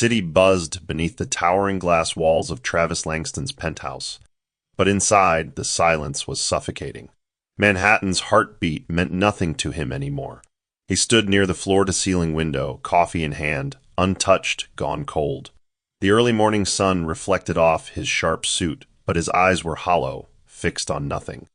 City buzzed beneath the towering glass walls of Travis Langston's penthouse, but inside, the silence was suffocating. Manhattan's heartbeat meant nothing to him anymore. He stood near the floor-to-ceiling window, coffee in hand, untouched, gone cold. The early morning sun reflected off his sharp suit, but his eyes were hollow, fixed on nothing.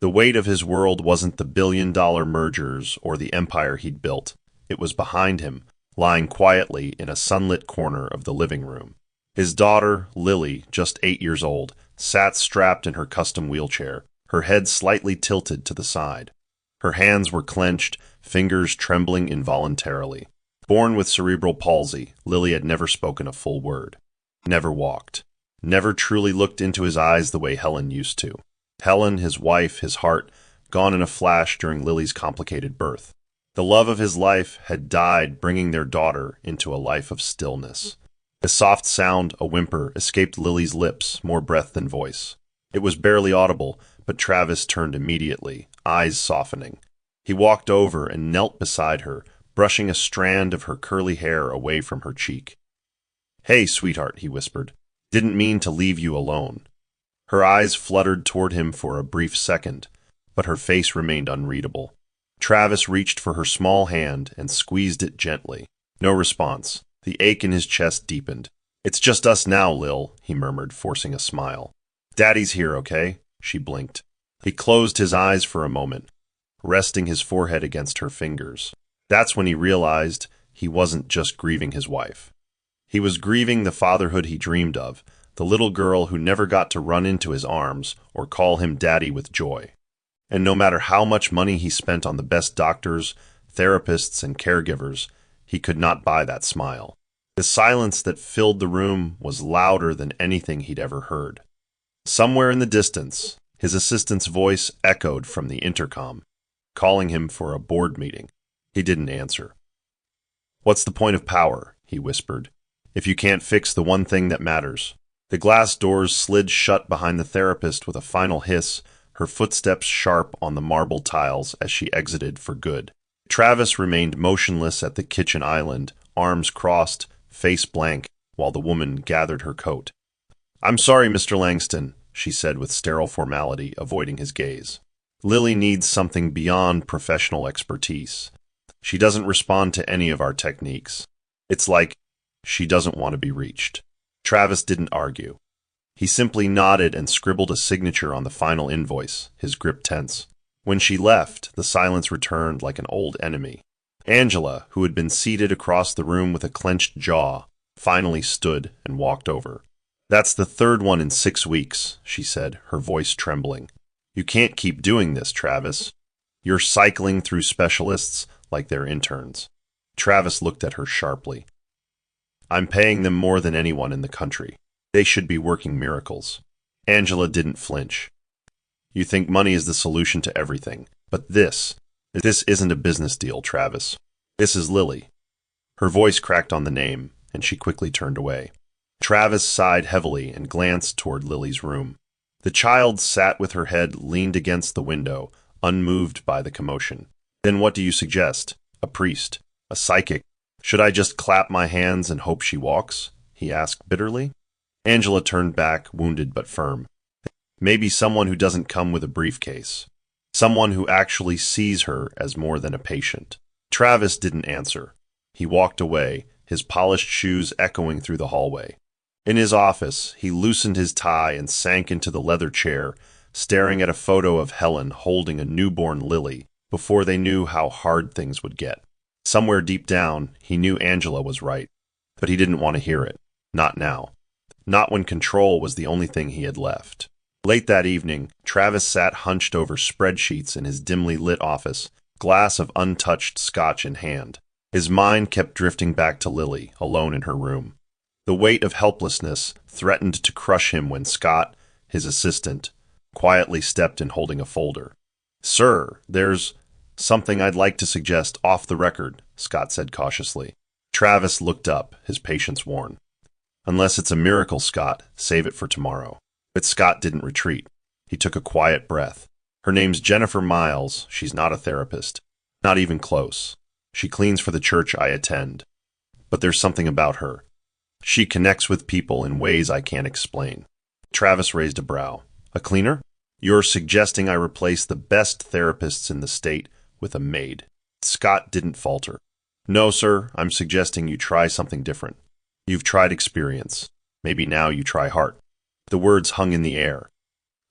The weight of his world wasn't the billion-dollar mergers or the empire he'd built. It was behind him, lying quietly in a sunlit corner of the living room. His daughter, Lily, just 8 years old, sat strapped in her custom wheelchair, her head slightly tilted to the side. Her hands were clenched, fingers trembling involuntarily. Born with cerebral palsy, Lily had never spoken a full word, never walked, never truly looked into his eyes the way Helen used to. Helen, his wife, his heart, gone in a flash during Lily's complicated birth. The love of his life had died, bringing their daughter into a life of stillness. A soft sound, a whimper, escaped Lily's lips, more breath than voice. It was barely audible, but Travis turned immediately, eyes softening. He walked over and knelt beside her, brushing a strand of her curly hair away from her cheek. "Hey, sweetheart," he whispered. "Didn't mean to leave you alone." Her eyes fluttered toward him for a brief second, but her face remained unreadable. Travis reached for her small hand and squeezed it gently. No response. The ache in his chest deepened. "It's just us now, Lil," he murmured, forcing a smile. "Daddy's here, okay?" She blinked. He closed his eyes for a moment, resting his forehead against her fingers. That's when he realized he wasn't just grieving his wife. He was grieving the fatherhood he dreamed of, the little girl who never got to run into his arms or call him daddy with joy. And no matter how much money he spent on the best doctors, therapists, and caregivers, he could not buy that smile. The silence that filled the room was louder than anything he'd ever heard. Somewhere in the distance, his assistant's voice echoed from the intercom, calling him for a board meeting. He didn't answer. "What's the point of power?" he whispered, "if you can't fix the one thing that matters?" The glass doors slid shut behind the therapist with a final hiss, her footsteps sharp on the marble tiles as she exited for good. Travis remained motionless at the kitchen island, arms crossed, face blank, while the woman gathered her coat. "I'm sorry, Mr. Langston," she said with sterile formality, avoiding his gaze. "Lily needs something beyond professional expertise. She doesn't respond to any of our techniques. It's like she doesn't want to be reached." Travis didn't argue. He simply nodded and scribbled a signature on the final invoice, his grip tense. When she left, the silence returned like an old enemy. Angela, who had been seated across the room with a clenched jaw, finally stood and walked over. "That's the third one in 6 weeks," she said, her voice trembling. "You can't keep doing this, Travis. You're cycling through specialists like they're interns." Travis looked at her sharply. "I'm paying them more than anyone in the country. They should be working miracles." Angela didn't flinch. "You think money is the solution to everything, but this isn't a business deal, Travis. This is Lily." Her voice cracked on the name, and she quickly turned away. Travis sighed heavily and glanced toward Lily's room. The child sat with her head leaned against the window, unmoved by the commotion. "Then what do you suggest? A priest? A psychic? Should I just clap my hands and hope she walks?" he asked bitterly. Angela turned back, wounded but firm. "Maybe someone who doesn't come with a briefcase. Someone who actually sees her as more than a patient." Travis didn't answer. He walked away, his polished shoes echoing through the hallway. In his office, he loosened his tie and sank into the leather chair, staring at a photo of Helen holding a newborn Lily before they knew how hard things would get. Somewhere deep down, he knew Angela was right, but he didn't want to hear it. Not now. Not when control was the only thing he had left. Late that evening, Travis sat hunched over spreadsheets in his dimly lit office, glass of untouched scotch in hand. His mind kept drifting back to Lily, alone in her room. The weight of helplessness threatened to crush him when Scott, his assistant, quietly stepped in holding a folder. "Sir, there's something I'd like to suggest off the record," Scott said cautiously. Travis looked up, his patience worn. "Unless it's a miracle, Scott, save it for tomorrow." But Scott didn't retreat. He took a quiet breath. "Her name's Jennifer Miles. She's not a therapist. Not even close. She cleans for the church I attend. But there's something about her. She connects with people in ways I can't explain. Travis raised a brow. A cleaner? You're suggesting I replace the best therapists in the state with a maid. Scott didn't falter. No, sir, I'm suggesting you try something different. You've tried experience. Maybe now you try heart. The words hung in the air.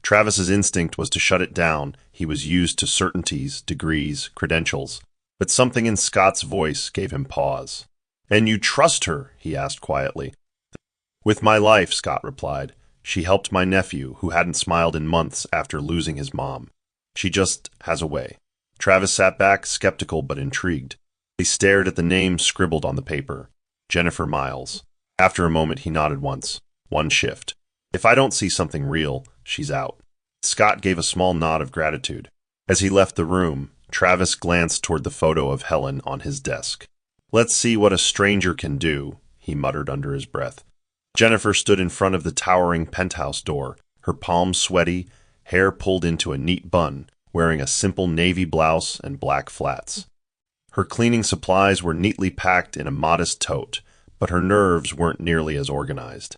Travis's instinct was to shut it down. He was used to certainties, degrees, credentials. But something in Scott's voice gave him pause. And you trust her? He asked quietly. With my life, Scott replied. She helped my nephew, who hadn't smiled in months after losing his mom. She just has a way. Travis sat back, skeptical but intrigued. He stared at the name scribbled on the paper. Jennifer Miles. After a moment, he nodded once. One shift. If I don't see something real, she's out. Scott gave a small nod of gratitude. As he left the room, Travis glanced toward the photo of Helen on his desk. Let's see what a stranger can do, he muttered under his breath. Jennifer stood in front of the towering penthouse door, her palms sweaty, hair pulled into a neat bun, wearing a simple navy blouse and black flats. Her cleaning supplies were neatly packed in a modest tote, but her nerves weren't nearly as organized.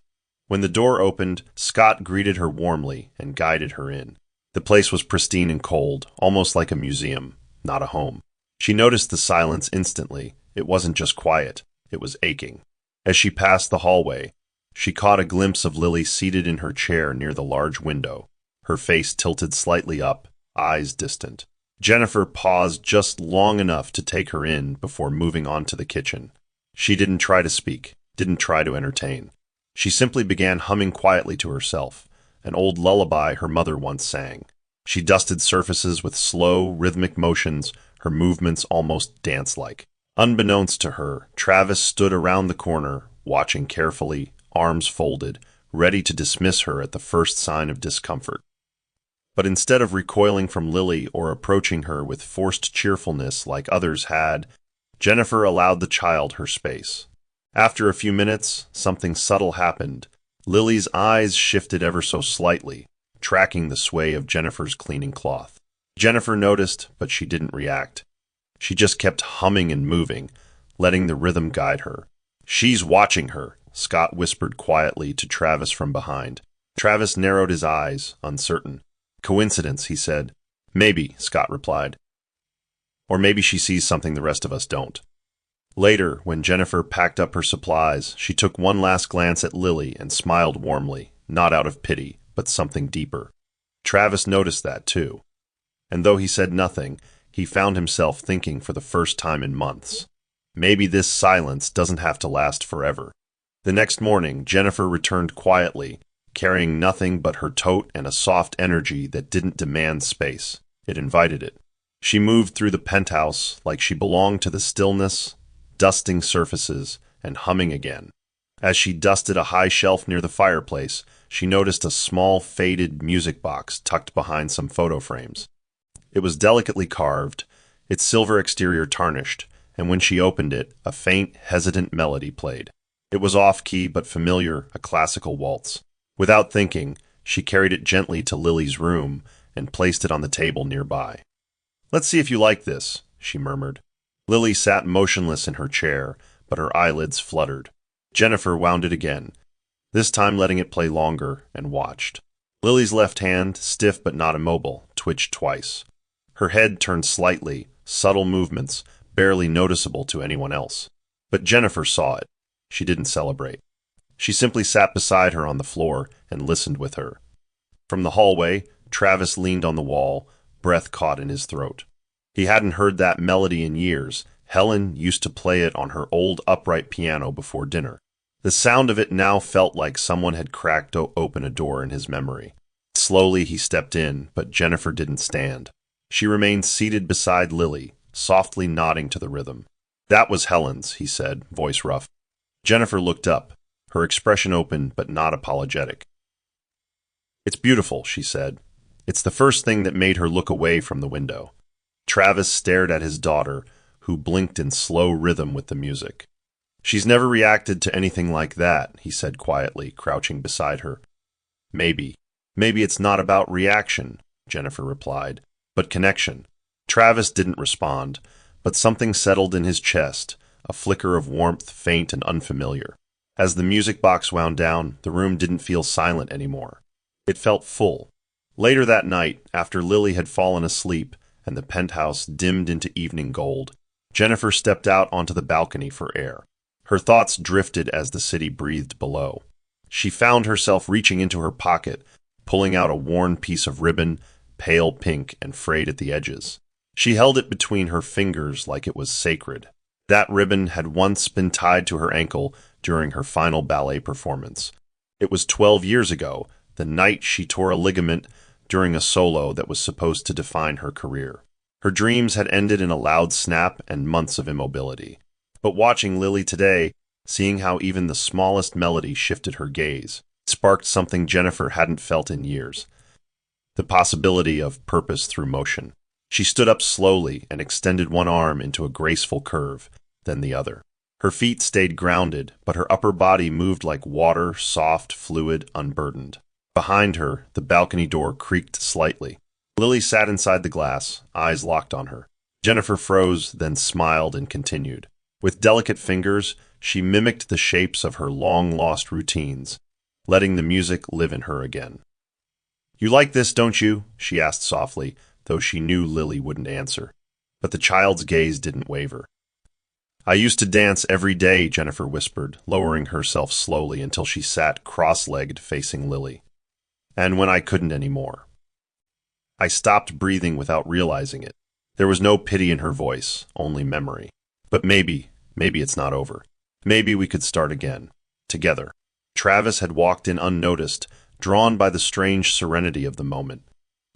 When the door opened, Scott greeted her warmly and guided her in. The place was pristine and cold, almost like a museum, not a home. She noticed the silence instantly. It wasn't just quiet, it was aching. As she passed the hallway, she caught a glimpse of Lily seated in her chair near the large window, her face tilted slightly up, eyes distant. Jennifer paused just long enough to take her in before moving on to the kitchen. She didn't try to speak, didn't try to entertain. She simply began humming quietly to herself, an old lullaby her mother once sang. She dusted surfaces with slow, rhythmic motions, her movements almost dance-like. Unbeknownst to her, Travis stood around the corner, watching carefully, arms folded, ready to dismiss her at the first sign of discomfort. But instead of recoiling from Lily or approaching her with forced cheerfulness like others had, Jennifer allowed the child her space. After a few minutes, something subtle happened. Lily's eyes shifted ever so slightly, tracking the sway of Jennifer's cleaning cloth. Jennifer noticed, but she didn't react. She just kept humming and moving, letting the rhythm guide her. She's watching her, Scott whispered quietly to Travis from behind. Travis narrowed his eyes, uncertain. Coincidence, he said. Maybe, Scott replied. Or maybe she sees something the rest of us don't. Later, when Jennifer packed up her supplies, she took one last glance at Lily and smiled warmly, not out of pity, but something deeper. Travis noticed that too. And though he said nothing, he found himself thinking for the first time in months. Maybe this silence doesn't have to last forever. The next morning, Jennifer returned quietly, carrying nothing but her tote and a soft energy that didn't demand space. It invited it. She moved through the penthouse like she belonged to the stillness, dusting surfaces, and humming again. As she dusted a high shelf near the fireplace, she noticed a small, faded music box tucked behind some photo frames. It was delicately carved, its silver exterior tarnished, and when she opened it, a faint, hesitant melody played. It was off-key but familiar, a classical waltz. Without thinking, she carried it gently to Lily's room and placed it on the table nearby. "Let's see if you like this," she murmured. Lily sat motionless in her chair, but her eyelids fluttered. Jennifer wound it again, this time letting it play longer, and watched. Lily's left hand, stiff but not immobile, twitched twice. Her head turned slightly, subtle movements, barely noticeable to anyone else. But Jennifer saw it. She didn't celebrate. She simply sat beside her on the floor and listened with her. From the hallway, Travis leaned on the wall, breath caught in his throat. He hadn't heard that melody in years. Helen used to play it on her old upright piano before dinner. The sound of it now felt like someone had cracked open a door in his memory. Slowly he stepped in, but Jennifer didn't stand. She remained seated beside Lily, softly nodding to the rhythm. "That was Helen's," he said, voice rough. Jennifer looked up, her expression open but not apologetic. "It's beautiful," she said. It's the first thing that made her look away from the window. Travis stared at his daughter, who blinked in slow rhythm with the music. "She's never reacted to anything like that," he said quietly, crouching beside her. Maybe it's not about reaction," Jennifer replied, "but connection." Travis didn't respond, but something settled in his chest, a flicker of warmth, faint and unfamiliar. As the music box wound down, the room didn't feel silent anymore. It felt full. Later that night, after Lily had fallen asleep and the penthouse dimmed into evening gold, Jennifer stepped out onto the balcony for air. Her thoughts drifted as the city breathed below. She found herself reaching into her pocket, pulling out a worn piece of ribbon, pale pink and frayed at the edges. She held it between her fingers like it was sacred. That ribbon had once been tied to her ankle during her final ballet performance. It was 12 years ago, the night she tore a ligament during a solo that was supposed to define her career. Her dreams had ended in a loud snap and months of immobility. But watching Lily today, seeing how even the smallest melody shifted her gaze, sparked something Jennifer hadn't felt in years. The possibility of purpose through motion. She stood up slowly and extended one arm into a graceful curve, then the other. Her feet stayed grounded, but her upper body moved like water, soft, fluid, unburdened. Behind her, the balcony door creaked slightly. Lily sat inside the glass, eyes locked on her. Jennifer froze, then smiled and continued. With delicate fingers, she mimicked the shapes of her long-lost routines, letting the music live in her again. "You like this, don't you?" she asked softly, though she knew Lily wouldn't answer. But the child's gaze didn't waver. "I used to dance every day," Jennifer whispered, lowering herself slowly until she sat cross-legged facing Lily. "And when I couldn't anymore. I stopped breathing without realizing it." There was no pity in her voice, only memory. "But maybe it's not over. Maybe we could start again. Together." Travis had walked in unnoticed, drawn by the strange serenity of the moment.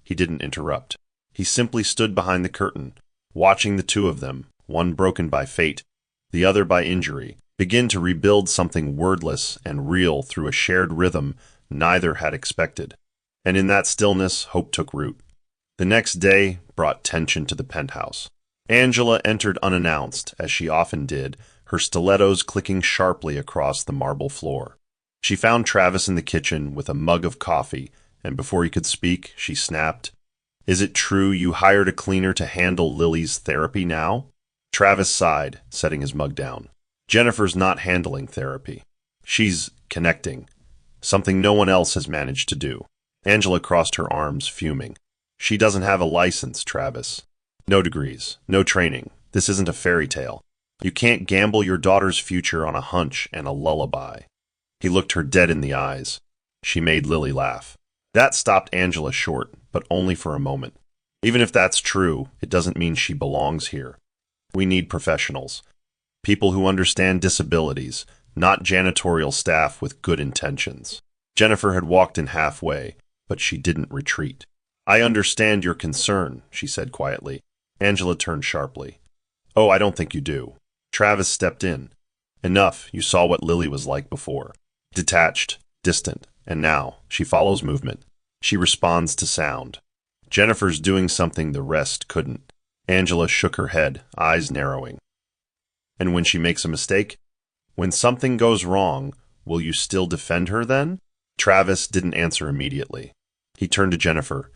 He didn't interrupt. He simply stood behind the curtain, watching the two of them, one broken by fate, the other by injury, begin to rebuild something wordless and real through a shared rhythm neither had expected. And in that stillness, hope took root. The next day brought tension to the penthouse. Angela entered unannounced, as she often did, her stilettos clicking sharply across the marble floor. She found Travis in the kitchen with a mug of coffee, and before he could speak, she snapped, "Is it true you hired a cleaner to handle Lily's therapy now?" Travis sighed, setting his mug down. "Jennifer's not handling therapy. She's connecting. Something no one else has managed to do." Angela crossed her arms, fuming. "She doesn't have a license, Travis. No degrees, no training. This isn't a fairy tale. You can't gamble your daughter's future on a hunch and a lullaby." He looked her dead in the eyes. She made Lily laugh. That stopped Angela short, but only for a moment. "Even if that's true, it doesn't mean she belongs here. We need professionals. People who understand disabilities, not janitorial staff with good intentions." Jennifer had walked in halfway, but she didn't retreat. "I understand your concern," she said quietly. Angela turned sharply. "Oh, I don't think you do." Travis stepped in. "Enough, you saw what Lily was like before. Detached, distant, and now she follows movement. She responds to sound. Jennifer's doing something the rest couldn't." Angela shook her head, eyes narrowing. "And when she makes a mistake? When something goes wrong, will you still defend her then?" Travis didn't answer immediately. He turned to Jennifer.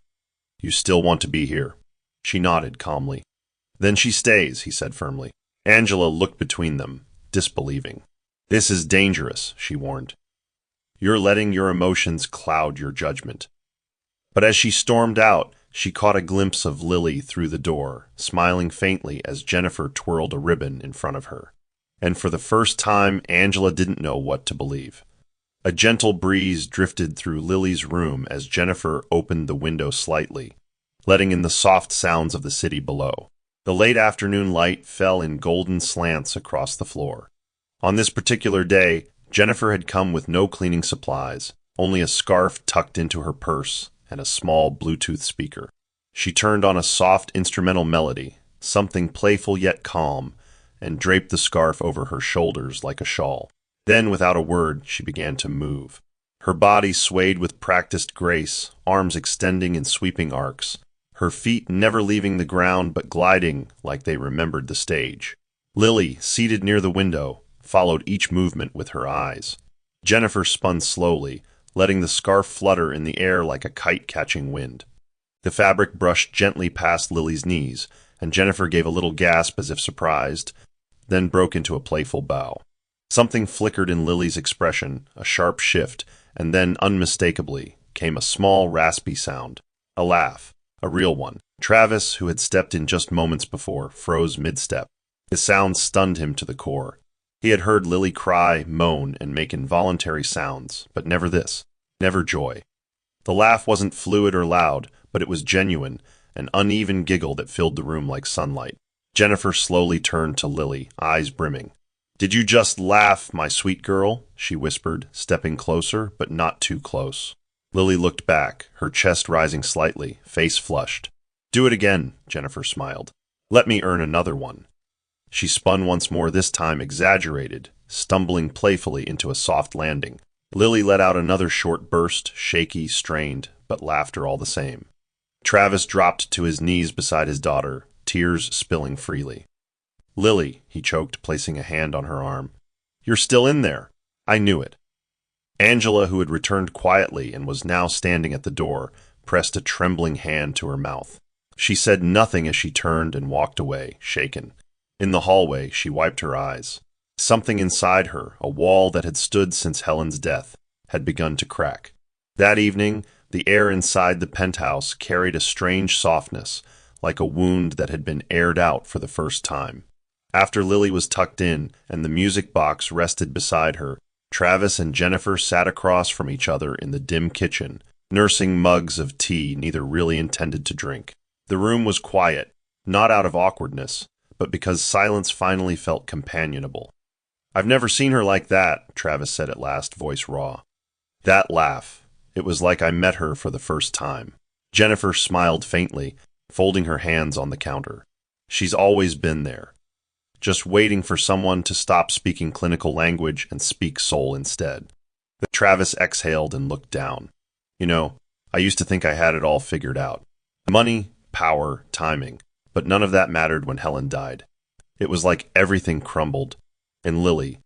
"You still want to be here?" She nodded calmly. "Then she stays," he said firmly. Angela looked between them, disbelieving. "This is dangerous," she warned. "You're letting your emotions cloud your judgment." But as she stormed out, she caught a glimpse of Lily through the door, smiling faintly as Jennifer twirled a ribbon in front of her. And for the first time, Angela didn't know what to believe. A gentle breeze drifted through Lily's room as Jennifer opened the window slightly, letting in the soft sounds of the city below. The late afternoon light fell in golden slants across the floor. On this particular day, Jennifer had come with no cleaning supplies, only a scarf tucked into her purse and a small Bluetooth speaker. She turned on a soft instrumental melody, something playful yet calm, and draped the scarf over her shoulders like a shawl. Then, without a word, she began to move. Her body swayed with practiced grace, arms extending in sweeping arcs, her feet never leaving the ground but gliding like they remembered the stage. Lily, seated near the window, followed each movement with her eyes. Jennifer spun slowly, letting the scarf flutter in the air like a kite catching wind. The fabric brushed gently past Lily's knees, and Jennifer gave a little gasp as if surprised, then broke into a playful bow. Something flickered in Lily's expression, a sharp shift, and then, unmistakably, came a small, raspy sound. A laugh. A real one. Travis, who had stepped in just moments before, froze mid-step. The sound stunned him to the core. He had heard Lily cry, moan, and make involuntary sounds, but never this. Never joy. The laugh wasn't fluid or loud, but it was genuine, an uneven giggle that filled the room like sunlight. Jennifer slowly turned to Lily, eyes brimming. "Did you just laugh, my sweet girl?" she whispered, stepping closer, but not too close. Lily looked back, her chest rising slightly, face flushed. "Do it again," Jennifer smiled. "Let me earn another one." She spun once more, this time exaggerated, stumbling playfully into a soft landing. Lily let out another short burst, shaky, strained, but laughter all the same. Travis dropped to his knees beside his daughter, tears spilling freely. "Lily," he choked, placing a hand on her arm. "You're still in there." "I knew it." Angela, who had returned quietly and was now standing at the door, pressed a trembling hand to her mouth. She said nothing as she turned and walked away, shaken. In the hallway, she wiped her eyes. Something inside her, a wall that had stood since Helen's death, had begun to crack. That evening, the air inside the penthouse carried a strange softness, like a wound that had been aired out for the first time. After Lily was tucked in and the music box rested beside her, Travis and Jennifer sat across from each other in the dim kitchen, nursing mugs of tea neither really intended to drink. The room was quiet, not out of awkwardness, but because silence finally felt companionable. "I've never seen her like that," Travis said at last, voice raw. "That laugh. It was like I met her for the first time." Jennifer smiled faintly, folding her hands on the counter. "She's always been there, just waiting for someone to stop speaking clinical language and speak soul instead." Travis exhaled and looked down. "You know, I used to think I had it all figured out. Money, power, timing. But none of that mattered when Helen died. It was like everything crumbled. And Lily,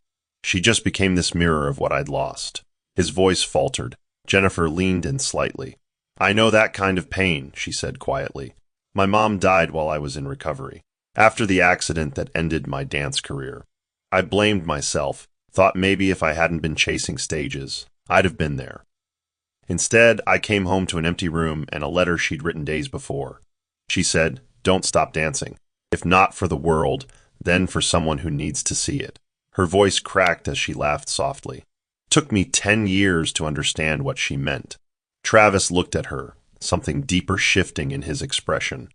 she just became this mirror of what I'd lost." His voice faltered. Jennifer leaned in slightly. "I know that kind of pain," she said quietly. "My mom died while I was in recovery, after the accident that ended my dance career. I blamed myself, thought maybe if I hadn't been chasing stages, I'd have been there. Instead, I came home to an empty room and a letter she'd written days before. She said, 'Don't stop dancing. If not for the world, then for someone who needs to see it.'" Her voice cracked as she laughed softly. "Took me 10 years to understand what she meant." Travis looked at her, something deeper shifting in his expression.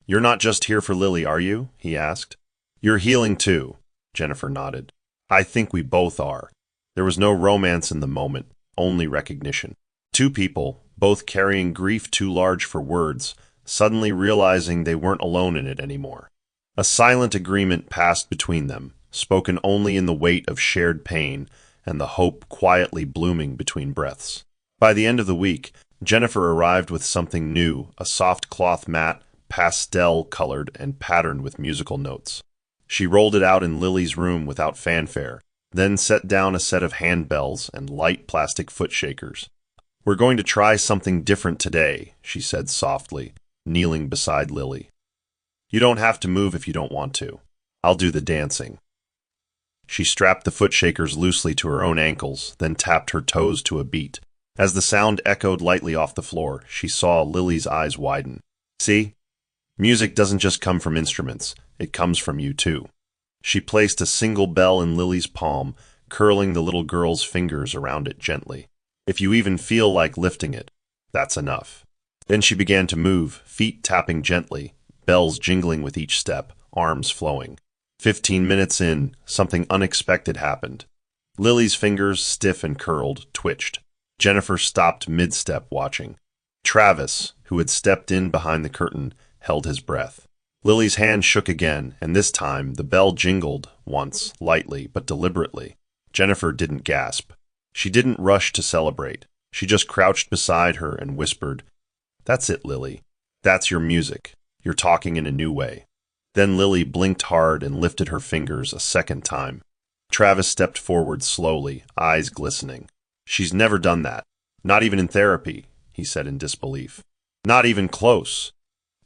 "You're not just here for Lily, are you?" he asked. "You're healing too." Jennifer nodded. "I think we both are." There was no romance in the moment, only recognition. Two people, both carrying grief too large for words, suddenly realizing they weren't alone in it anymore. A silent agreement passed between them, spoken only in the weight of shared pain and the hope quietly blooming between breaths. By the end of the week, Jennifer arrived with something new, a soft cloth mat, pastel-colored and patterned with musical notes. She rolled it out in Lily's room without fanfare, then set down a set of handbells and light plastic foot shakers. "We're going to try something different today," she said softly, kneeling beside Lily. "You don't have to move if you don't want to. I'll do the dancing." She strapped the foot shakers loosely to her own ankles, then tapped her toes to a beat. As the sound echoed lightly off the floor, she saw Lily's eyes widen. "See? Music doesn't just come from instruments, it comes from you too." She placed a single bell in Lily's palm, curling the little girl's fingers around it gently. "If you even feel like lifting it, that's enough." Then she began to move, feet tapping gently, bells jingling with each step, arms flowing. 15 minutes in, something unexpected happened. Lily's fingers, stiff and curled, twitched. Jennifer stopped mid-step watching. Travis, who had stepped in behind the curtain, held his breath. Lily's hand shook again, and this time the bell jingled, once, lightly but deliberately. Jennifer didn't gasp. She didn't rush to celebrate. She just crouched beside her and whispered, "That's it, Lily. That's your music. You're talking in a new way." Then Lily blinked hard and lifted her fingers a second time. Travis stepped forward slowly, eyes glistening. "She's never done that. Not even in therapy," he said in disbelief. "Not even close."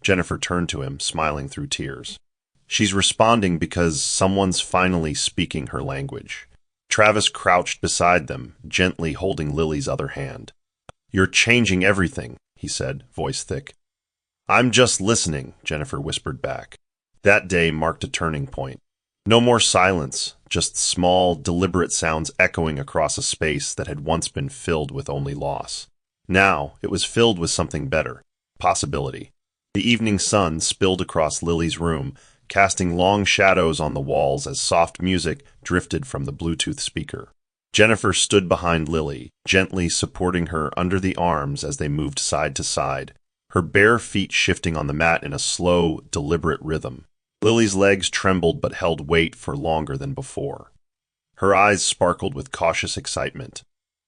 Jennifer turned to him, smiling through tears. "She's responding because someone's finally speaking her language. Travis crouched beside them, gently holding Lily's other hand. "You're changing everything," he said, voice thick. "I'm just listening," Jennifer whispered back. That day marked a turning point. No more silence, just small, deliberate sounds echoing across a space that had once been filled with only loss. Now, it was filled with something better, possibility. The evening sun spilled across Lily's room, casting long shadows on the walls as soft music drifted from the Bluetooth speaker. Jennifer stood behind Lily, gently supporting her under the arms as they moved side to side, her bare feet shifting on the mat in a slow, deliberate rhythm. Lily's legs trembled but held weight for longer than before. Her eyes sparkled with cautious excitement.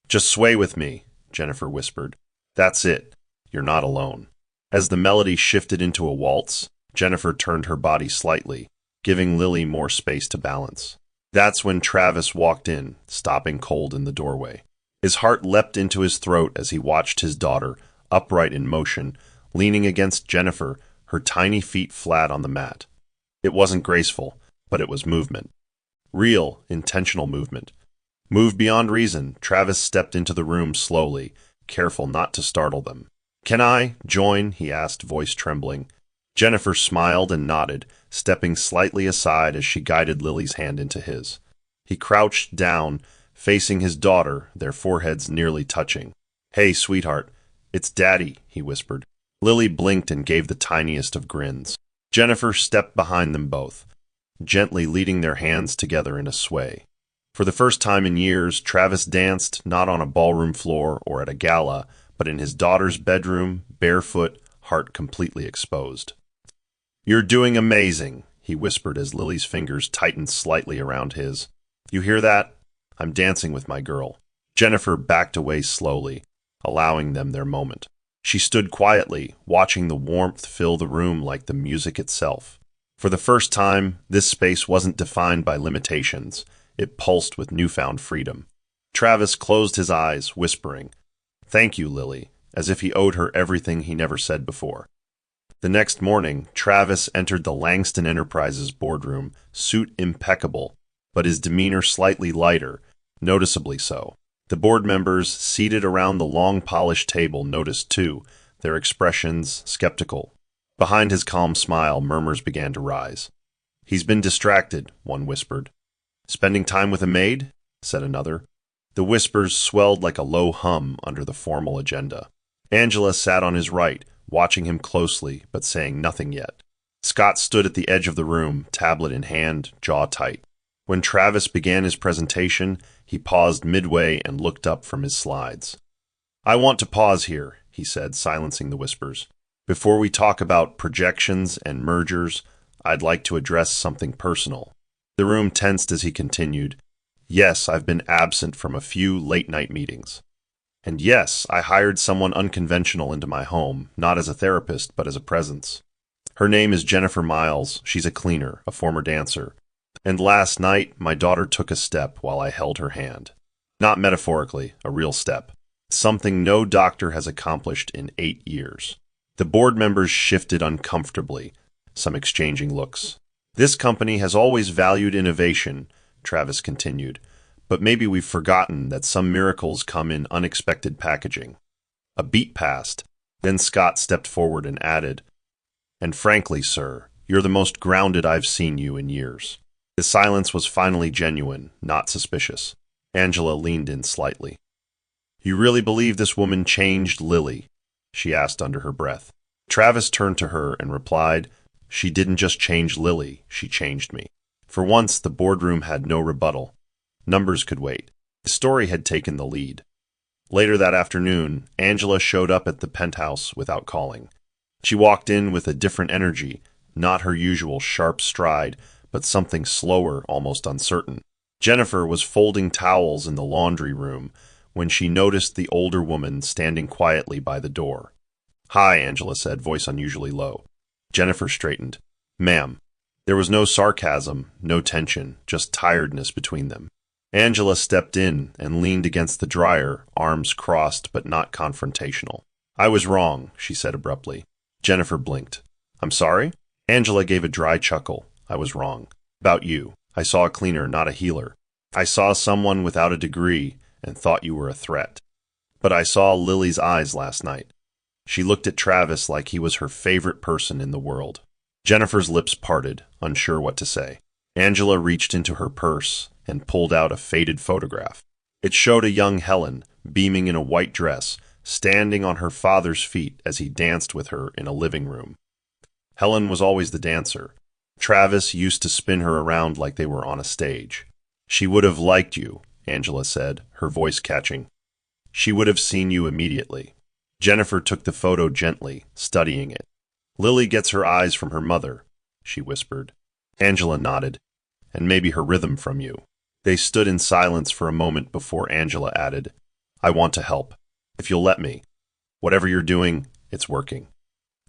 "Just sway with me," Jennifer whispered. "That's it. You're not alone." As the melody shifted into a waltz, Jennifer turned her body slightly, giving Lily more space to balance. That's when Travis walked in, stopping cold in the doorway. His heart leapt into his throat as he watched his daughter, upright in motion, leaning against Jennifer, her tiny feet flat on the mat. It wasn't graceful, but it was movement. Real, intentional movement. Moved beyond reason, Travis stepped into the room slowly, careful not to startle them. "Can I join?" he asked, voice trembling. Jennifer smiled and nodded, stepping slightly aside as she guided Lily's hand into his. He crouched down, facing his daughter, their foreheads nearly touching. "Hey, sweetheart, it's Daddy," he whispered. Lily blinked and gave the tiniest of grins. Jennifer stepped behind them both, gently leading their hands together in a sway. For the first time in years, Travis danced not on a ballroom floor or at a gala, but in his daughter's bedroom, barefoot, heart completely exposed. "You're doing amazing," he whispered as Lily's fingers tightened slightly around his. "You hear that? I'm dancing with my girl." Jennifer backed away slowly, allowing them their moment. She stood quietly, watching the warmth fill the room like the music itself. For the first time, this space wasn't defined by limitations. It pulsed with newfound freedom. Travis closed his eyes, whispering, "Thank you, Lily," as if he owed her everything he never said before. The next morning, Travis entered the Langston Enterprises boardroom, suit impeccable, but his demeanor slightly lighter, noticeably so. The board members, seated around the long polished table, noticed too, their expressions skeptical. Behind his calm smile, murmurs began to rise. "He's been distracted," one whispered. "Spending time with a maid?" said another. The whispers swelled like a low hum under the formal agenda. Angela sat on his right, watching him closely, but saying nothing yet. Scott stood at the edge of the room, tablet in hand, jaw tight. When Travis began his presentation, he paused midway and looked up from his slides. "I want to pause here," he said, silencing the whispers. "Before we talk about projections and mergers, I'd like to address something personal." The room tensed as he continued. "Yes, I've been absent from a few late-night meetings. And yes, I hired someone unconventional into my home, not as a therapist, but as a presence. Her name is Jennifer Miles. She's a cleaner, a former dancer. And last night, my daughter took a step while I held her hand. Not metaphorically, a real step. Something no doctor has accomplished in 8 years." The board members shifted uncomfortably, some exchanging looks. "This company has always valued innovation," Travis continued, "but maybe we've forgotten that some miracles come in unexpected packaging." A beat passed. Then Scott stepped forward and added, "And frankly, sir, you're the most grounded I've seen you in years." His silence was finally genuine, not suspicious. Angela leaned in slightly. "You really believe this woman changed Lily?" she asked under her breath. Travis turned to her and replied, "She didn't just change Lily, she changed me." For once, the boardroom had no rebuttal. Numbers could wait. His story had taken the lead. Later that afternoon, Angela showed up at the penthouse without calling. She walked in with a different energy, not her usual sharp stride, but something slower, almost uncertain. Jennifer was folding towels in the laundry room when she noticed the older woman standing quietly by the door. "Hi," Angela said, voice unusually low. Jennifer straightened. "Ma'am." There was no sarcasm, no tension, just tiredness between them. Angela stepped in and leaned against the dryer, arms crossed but not confrontational. "I was wrong," she said abruptly. Jennifer blinked. "I'm sorry?" Angela gave a dry chuckle. "I was wrong. About you. I saw a cleaner, not a healer. I saw someone without a degree and thought you were a threat. But I saw Lily's eyes last night. She looked at Travis like he was her favorite person in the world. Jennifer's lips parted, unsure what to say. Angela reached into her purse and pulled out a faded photograph. It showed a young Helen, beaming in a white dress, standing on her father's feet as he danced with her in a living room. Helen was always the dancer. Travis used to spin her around like they were on a stage. She would have liked you, Angela said, her voice catching. She would have seen you immediately. Jennifer took the photo gently, studying it. Lily gets her eyes from her mother, she whispered. Angela nodded. And maybe her rhythm from you. They stood in silence for a moment before Angela added, I want to help. If you'll let me. Whatever you're doing, it's working.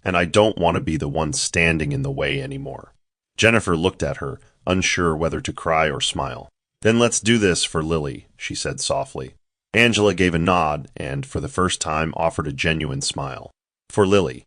And I don't want to be the one standing in the way anymore. Jennifer looked at her, unsure whether to cry or smile. Then let's do this for Lily, she said softly. Angela gave a nod and, for the first time, offered a genuine smile. For Lily.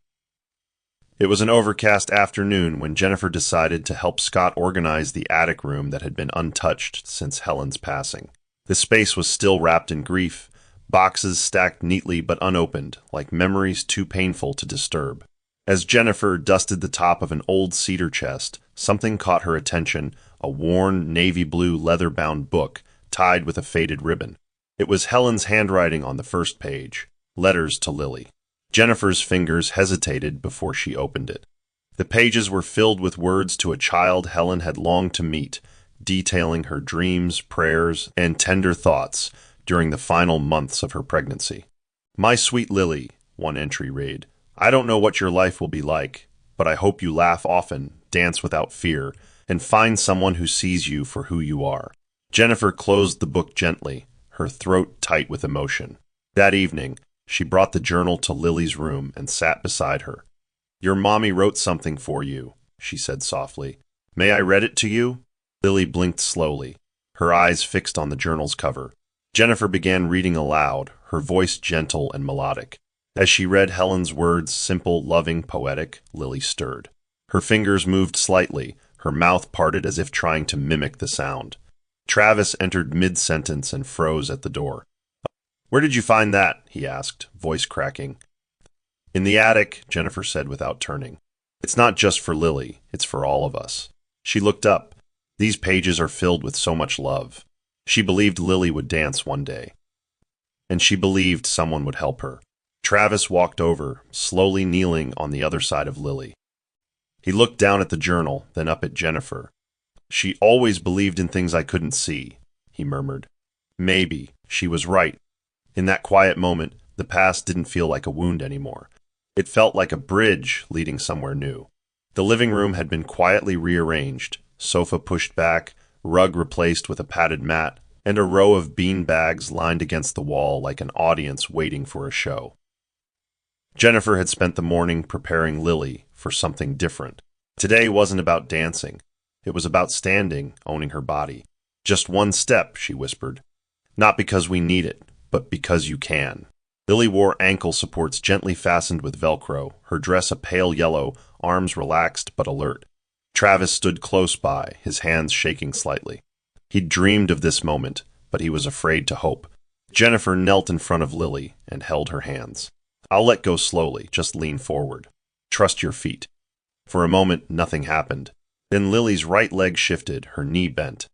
It was an overcast afternoon when Jennifer decided to help Scott organize the attic room that had been untouched since Helen's passing. The space was still wrapped in grief, boxes stacked neatly but unopened, like memories too painful to disturb. As Jennifer dusted the top of an old cedar chest, something caught her attention, a worn navy blue leather-bound book tied with a faded ribbon. It was Helen's handwriting on the first page, letters to Lily. Jennifer's fingers hesitated before she opened it. The pages were filled with words to a child Helen had longed to meet, detailing her dreams, prayers, and tender thoughts during the final months of her pregnancy. My sweet Lily, one entry read, I don't know what your life will be like, but I hope you laugh often, dance without fear, and find someone who sees you for who you are. Jennifer closed the book gently, her throat tight with emotion. That evening, she brought the journal to Lily's room and sat beside her. Your mommy wrote something for you, she said softly. May I read it to you? Lily blinked slowly, her eyes fixed on the journal's cover. Jennifer began reading aloud, her voice gentle and melodic. As she read Helen's words, simple, loving, poetic, Lily stirred. Her fingers moved slightly, her mouth parted as if trying to mimic the sound. Travis entered mid-sentence and froze at the door. Where did you find that? He asked, voice cracking. In the attic, Jennifer said without turning. It's not just for Lily, it's for all of us. She looked up. These pages are filled with so much love. She believed Lily would dance one day. And she believed someone would help her. Travis walked over, slowly kneeling on the other side of Lily. He looked down at the journal, then up at Jennifer. She always believed in things I couldn't see, he murmured. Maybe. She was right. In that quiet moment, the past didn't feel like a wound anymore. It felt like a bridge leading somewhere new. The living room had been quietly rearranged, sofa pushed back, rug replaced with a padded mat, and a row of bean bags lined against the wall like an audience waiting for a show. Jennifer had spent the morning preparing Lily for something different. Today wasn't about dancing. It was about standing, owning her body. Just one step, she whispered. Not because we need it, but because you can. Lily wore ankle supports gently fastened with Velcro, her dress a pale yellow, arms relaxed but alert. Travis stood close by, his hands shaking slightly. He'd dreamed of this moment, but he was afraid to hope. Jennifer knelt in front of Lily and held her hands. I'll let go slowly, just lean forward. Trust your feet. For a moment, nothing happened. Then Lily's right leg shifted, her knee bent.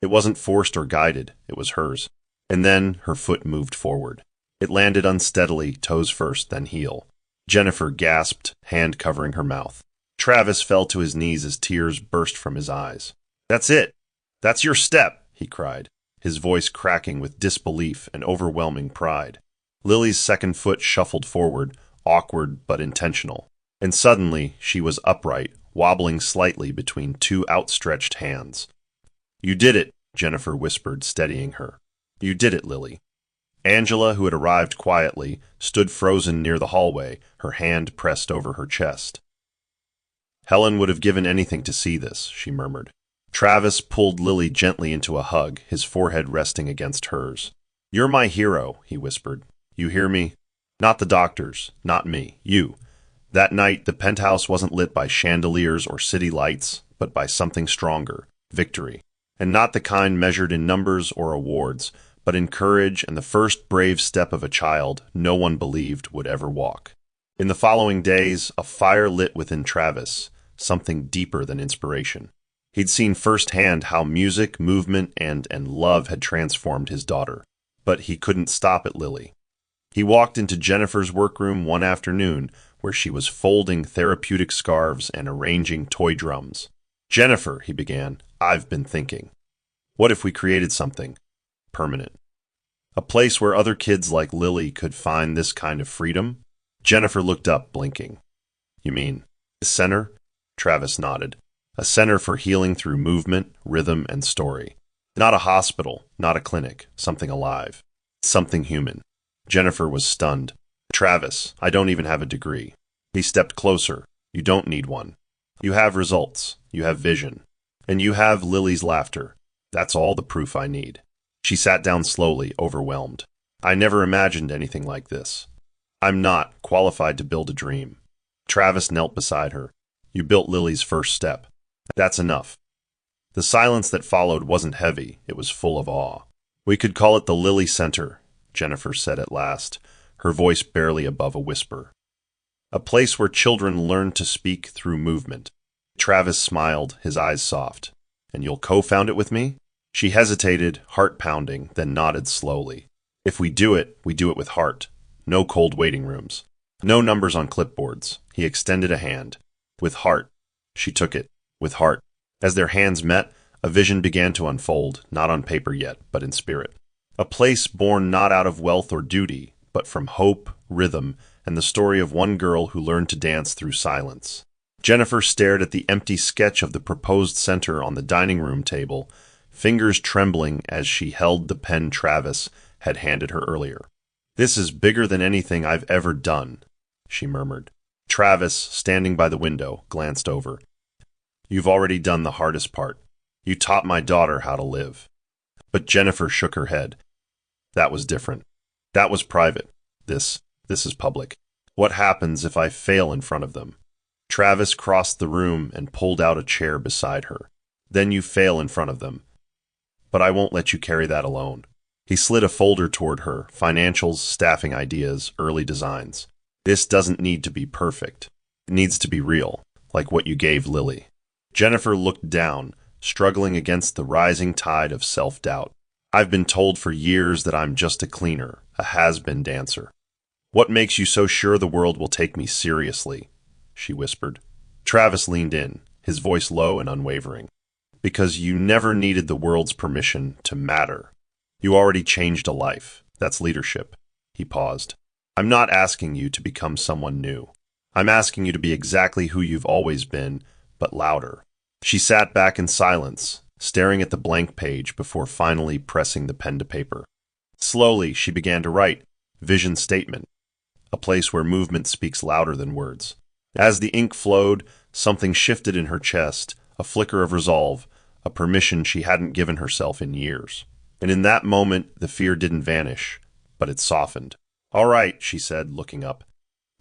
It wasn't forced or guided, it was hers. And then her foot moved forward. It landed unsteadily, toes first, then heel. Jennifer gasped, hand covering her mouth. Travis fell to his knees as tears burst from his eyes. That's it. That's your step, he cried, his voice cracking with disbelief and overwhelming pride. Lily's second foot shuffled forward, awkward but intentional. And suddenly she was upright, wobbling slightly between two outstretched hands. You did it, Jennifer whispered, steadying her. You did it, Lily. Angela, who had arrived quietly, stood frozen near the hallway, her hand pressed over her chest. Helen would have given anything to see this, she murmured. Travis pulled Lily gently into a hug, his forehead resting against hers. You're my hero, he whispered. You hear me? Not the doctors, not me, you. That night, the penthouse wasn't lit by chandeliers or city lights, but by something stronger, victory. and not the kind measured in numbers or awards, but in courage and the first brave step of a child no one believed would ever walk. In the following days, a fire lit within Travis, something deeper than inspiration. He'd seen firsthand how music, movement, and love had transformed his daughter. But he couldn't stop at Lily. He walked into Jennifer's workroom one afternoon where she was folding therapeutic scarves and arranging toy drums. "Jennifer," he began, "I've been thinking. What if we created something permanent? A place where other kids like Lily could find this kind of freedom?" Jennifer looked up, blinking. "You mean a center?" Travis nodded. "A center for healing through movement, rhythm, and story. Not a hospital, not a clinic, something alive. Something human." Jennifer was stunned. "Travis, I don't even have a degree." He stepped closer. "You don't need one. You have results. You have vision. And you have Lily's laughter. That's all the proof I need." She sat down slowly, overwhelmed. "I never imagined anything like this. I'm not qualified to build a dream." Travis knelt beside her. "You built Lily's first step. That's enough." The silence that followed wasn't heavy, it was full of awe. "We could call it the Lily Center," Jennifer said at last, her voice barely above a whisper. "A place where children learn to speak through movement." Travis smiled, his eyes soft. "And you'll co-found it with me?" She hesitated, heart pounding, then nodded slowly. "If we do it with heart. No cold waiting rooms. No numbers on clipboards." He extended a hand. "With heart." She took it. "With heart." As their hands met, a vision began to unfold, not on paper yet, but in spirit. A place born not out of wealth or duty, but from hope, rhythm, and the story of one girl who learned to dance through silence. Jennifer stared at the empty sketch of the proposed center on the dining room table, fingers trembling as she held the pen Travis had handed her earlier. "This is bigger than anything I've ever done," she murmured. Travis, standing by the window, glanced over. "You've already done the hardest part. You taught my daughter how to live." But Jennifer shook her head. "That was different. That was private. This is public. What happens if I fail in front of them?" Travis crossed the room and pulled out a chair beside her. "Then you fail in front of them. But I won't let you carry that alone." He slid a folder toward her, financials, staffing ideas, early designs. "This doesn't need to be perfect. It needs to be real, like what you gave Lily." Jennifer looked down, struggling against the rising tide of self-doubt. "I've been told for years that I'm just a cleaner, a has-been dancer." "What makes you so sure the world will take me seriously?" she whispered. Travis leaned in, his voice low and unwavering. "Because you never needed the world's permission to matter. You already changed a life. That's leadership." He paused. "I'm not asking you to become someone new. I'm asking you to be exactly who you've always been, but louder." She sat back in silence, staring at the blank page before finally pressing the pen to paper. Slowly, she began to write, vision statement, a place where movement speaks louder than words. As the ink flowed, something shifted in her chest, a flicker of resolve, a permission she hadn't given herself in years. And in that moment, the fear didn't vanish, but it softened. "All right," she said, looking up.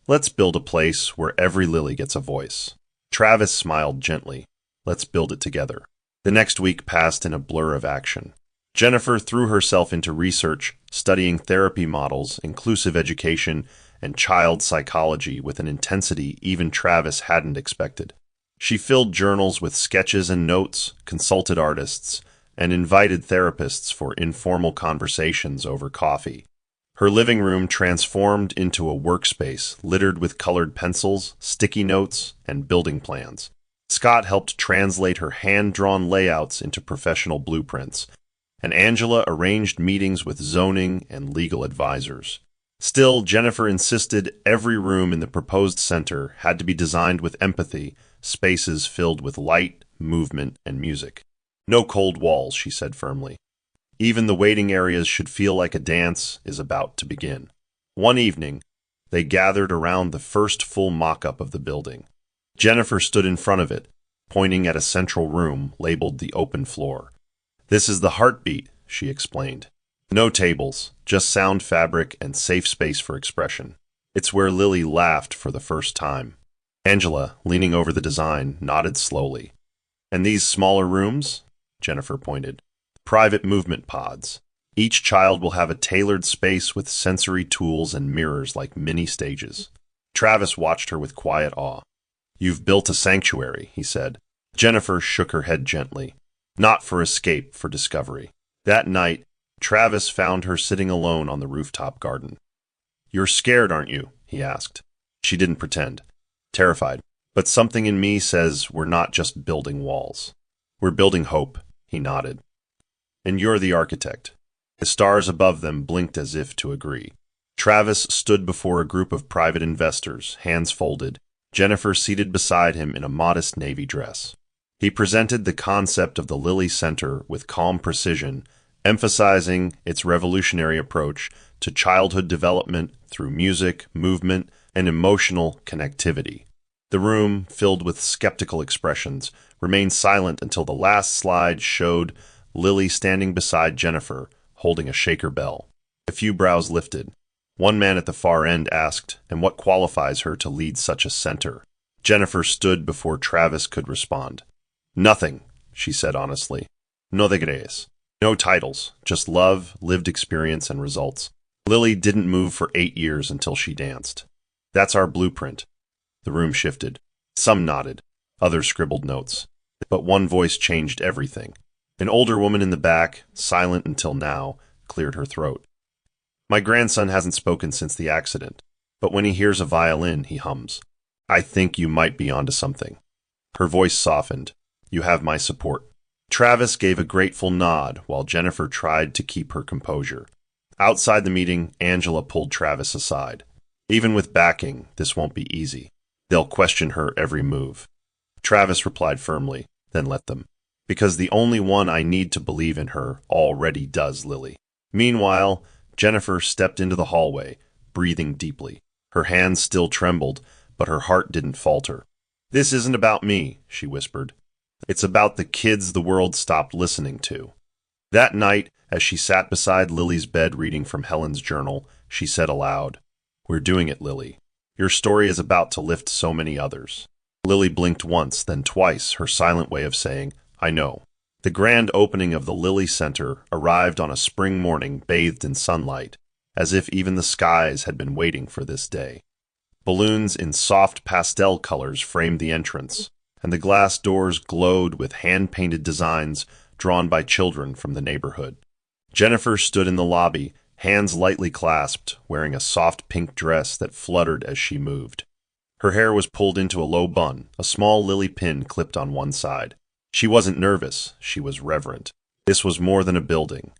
"Let's build a place where every Lily gets a voice." Travis smiled gently. "Let's build it together." The next week passed in a blur of action. Jennifer threw herself into research, studying therapy models, inclusive education, and child psychology with an intensity even Travis hadn't expected. She filled journals with sketches and notes, consulted artists, and invited therapists for informal conversations over coffee. Her living room transformed into a workspace littered with colored pencils, sticky notes, and building plans. Scott helped translate her hand-drawn layouts into professional blueprints, and Angela arranged meetings with zoning and legal advisors. Still, Jennifer insisted every room in the proposed center had to be designed with empathy, spaces filled with light, movement, and music. "No cold walls," she said firmly. "Even the waiting areas should feel like a dance is about to begin." One evening, they gathered around the first full mock-up of the building. Jennifer stood in front of it, pointing at a central room labeled the open floor. "This is the heartbeat," she explained. "No tables, just sound fabric and safe space for expression. It's where Lily laughed for the first time." Angela, leaning over the design, nodded slowly. "And these smaller rooms? Jennifer pointed. Private movement pods. Each child will have a tailored space with sensory tools and mirrors like mini stages. Travis watched her with quiet awe. You've built a sanctuary, he said. Jennifer shook her head gently. Not for escape, for discovery. That night, Travis found her sitting alone on the rooftop garden. You're scared, aren't you? He asked. She didn't pretend. Terrified. But something in me says we're not just building walls. We're building hope, he nodded. And you're the architect. The stars above them blinked as if to agree. Travis stood before a group of private investors, hands folded, Jennifer seated beside him in a modest navy dress. He presented the concept of the Lilly Center with calm precision, emphasizing its revolutionary approach to childhood development through music, movement, and emotional connectivity. The room, filled with skeptical expressions, remained silent until the last slide showed Lily standing beside Jennifer, holding a shaker bell. A few brows lifted. One man at the far end asked, "And what qualifies her to lead such a center?" Jennifer stood before Travis could respond. "Nothing," she said honestly. "No degrees. No titles, just love, lived experience, and results." Lily didn't move for 8 years until she danced. "That's our blueprint." The room shifted. Some nodded. Others scribbled notes. But one voice changed everything. An older woman in the back, silent until now, cleared her throat. "My grandson hasn't spoken since the accident, but when he hears a violin, he hums. I think you might be onto something." Her voice softened. "You have my support." Travis gave a grateful nod while Jennifer tried to keep her composure. Outside the meeting, Angela pulled Travis aside. "Even with backing, this won't be easy. They'll question her every move." Travis replied firmly, "Then let them. Because the only one I need to believe in her already does, Lily." Meanwhile, Jennifer stepped into the hallway, breathing deeply. Her hands still trembled, but her heart didn't falter. "This isn't about me," she whispered. "It's about the kids the world stopped listening to." That night, as she sat beside Lily's bed reading from Helen's journal, she said aloud, "We're doing it, Lily. Your story is about to lift so many others." Lily blinked once, then twice, her silent way of saying, "I know." The grand opening of the Lilly Center arrived on a spring morning bathed in sunlight, as if even the skies had been waiting for this day. Balloons in soft pastel colors framed the entrance, and the glass doors glowed with hand-painted designs drawn by children from the neighborhood. Jennifer stood in the lobby, hands lightly clasped, wearing a soft pink dress that fluttered as she moved. Her hair was pulled into a low bun, a small lily pin clipped on one side. She wasn't nervous, she was reverent. This was more than a building.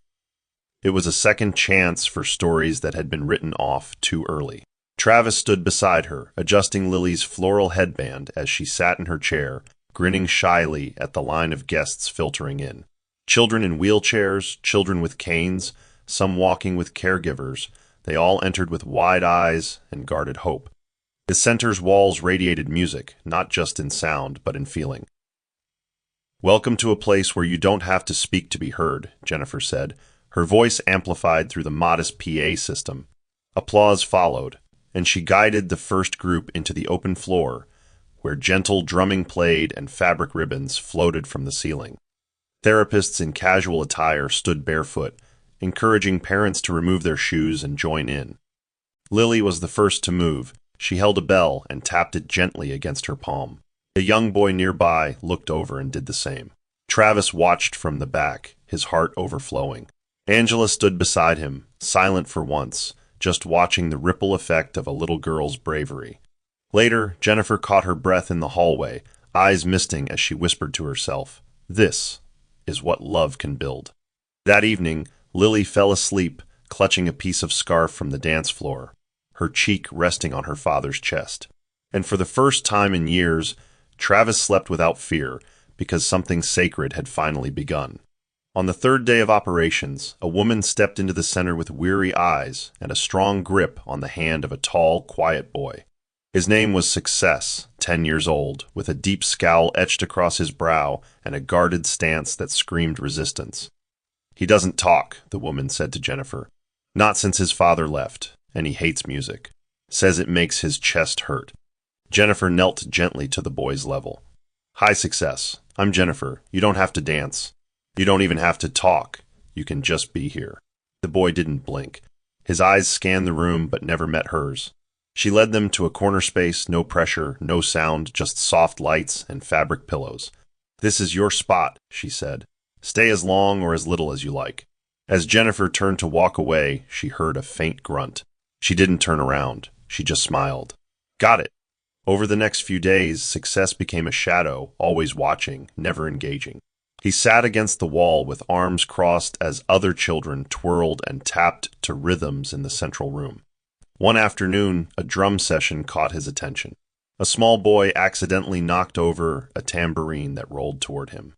It was a second chance for stories that had been written off too early. Travis stood beside her, adjusting Lily's floral headband as she sat in her chair, grinning shyly at the line of guests filtering in. Children in wheelchairs, children with canes, some walking with caregivers, they all entered with wide eyes and guarded hope. The center's walls radiated music, not just in sound, but in feeling. "Welcome to a place where you don't have to speak to be heard," Jennifer said, her voice amplified through the modest PA system. Applause followed, and she guided the first group into the open floor, where gentle drumming played and fabric ribbons floated from the ceiling. Therapists in casual attire stood barefoot, encouraging parents to remove their shoes and join in. Lily was the first to move. She held a bell and tapped it gently against her palm. A young boy nearby looked over and did the same. Travis watched from the back, his heart overflowing. Angela stood beside him, silent for once, just watching the ripple effect of a little girl's bravery. Later, Jennifer caught her breath in the hallway, eyes misting as she whispered to herself, "This is what love can build." That evening, Lily fell asleep, clutching a piece of scarf from the dance floor, her cheek resting on her father's chest. And for the first time in years, Travis slept without fear, because something sacred had finally begun. On the third day of operations, a woman stepped into the center with weary eyes and a strong grip on the hand of a tall, quiet boy. His name was Success, 10 years old, with a deep scowl etched across his brow and a guarded stance that screamed resistance. "He doesn't talk," the woman said to Jennifer. "Not since his father left, and he hates music. Says it makes his chest hurt." Jennifer knelt gently to the boy's level. "Hi, Success. I'm Jennifer. You don't have to dance." You don't even have to talk. You can just be here. The boy didn't blink. His eyes scanned the room but never met hers. She led them to a corner space, no pressure, no sound, just soft lights and fabric pillows. "This is your spot," she said. "Stay as long or as little as you like." As Jennifer turned to walk away, she heard a faint grunt. She didn't turn around. She just smiled. Got it. Over the next few days, Success became a shadow, always watching, never engaging. He sat against the wall with arms crossed as other children twirled and tapped to rhythms in the central room. One afternoon, a drum session caught his attention. A small boy accidentally knocked over a tambourine that rolled toward him.